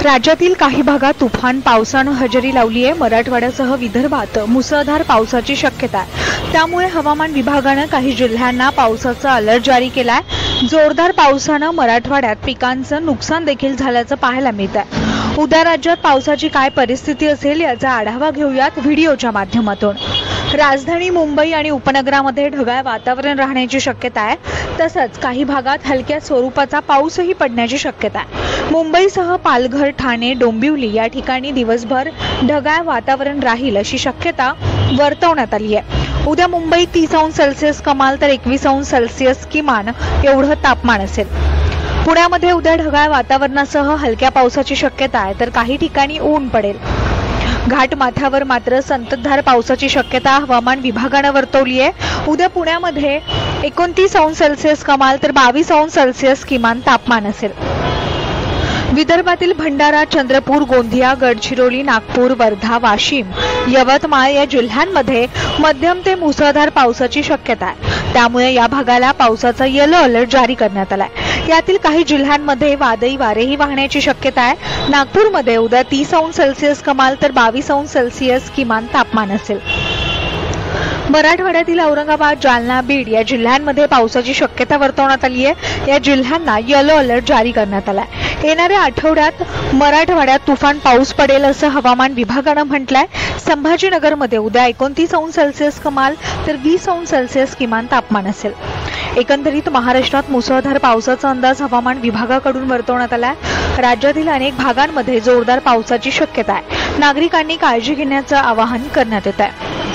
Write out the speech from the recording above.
राज्यातील काही भागात तुफान पावसानं हजेरी लावली आहे। मराठवाड्यासह विदर्भात मुसळधार पावसाची शक्यता आहे। त्यामुळे हवामान विभागानं काही जिल्ह्यांना पावसाचा अलर्ट जारी केलाय। जोरदार पावसानं मराठवाड्यात पिकांचं नुकसान देखील झाल्याचं पाहायला मिळत आहे। उद्या राज्यात पावसाची काय परिस्थिती असेल याचा आढावा घेऊयात व्हिडिओच्या माध्यमातून। राजधानी मुंबई आणि उपनगरामध्ये ढगाळ वातावरण राहण्याची शक्यता आहे। तसंच काही भागात हलक्या स्वरूपाचा पाऊसही पडण्याची शक्यता आहे। मुंबईसह पालघर, ठाणे, डोंबिवली या ठिकाणी दिवसभर ढगाळ वातावरण राहील अशी शक्यता वर्तवण्यात आली आहे। उद्या मुंबईत 30 अंश सेल्सिअस कमाल तर 21 अंश सेल्सिअस किमान एवढं तापमान असेल। पुण्यामध्ये उद्या ढगाळ वातावरणासह हलक्या पावसाची शक्यता आहे, तर काही ठिकाणी ऊन पडेल। घाटमाथ्यावर मात्र संततधार पावसाची शक्यता हवामान विभागानं वर्तवली आहे। उद्या पुण्यामध्ये 29 अंश सेल्सिअस कमाल तर 22 अंश सेल्सिअस किमान तापमान असेल। विदर्भातील भंडारा, चंद्रपूर, गोंदिया, गडचिरोली, नागपूर, वर्धा, वाशिम, यवतमाळ या जिल्ह्यांमध्ये मध्यम ते मुसळधार पावसाची शक्यता आहे। त्यामुळे या भागाला पावसाचा येलो अलर्ट जारी करण्यात आलाय। यातील काही जिल्ह्यांमध्ये वादळी वारेही वाहण्याची शक्यता आहे। नागपूरमध्ये उद्या 30 अंश सेल्सिअस कमाल तर 22 अंश सेल्सिअस किमान तापमान असेल। मराठवाड्यातील औरंगाबाद, जालना, बीड या जिल्ह्यांमध्ये पावसाची शक्यता वर्तवण्यात आली आहे। या जिल्ह्यांना येलो अलर्ट जारी करण्यात आलाय। येणाऱ्या आठवड्यात मराठवाड्यात तुफान पाऊस पडेल असं हवामान विभागानं म्हटलंय। संभाजीनगरमध्ये उद्या 29 अंश सेल्सिअस कमाल तर 20 अंश सेल्सिअस किमान तापमान असेल। एकंदरीत महाराष्ट्रात मुसळधार पावसाचा अंदाज हवामान विभागाकडून वर्तवण्यात आलाय। राज्यातील अनेक भागांमध्ये जोरदार पावसाची शक्यता आहे। नागरिकांनी काळजी घेण्याचं आवाहन करण्यात येत आहे।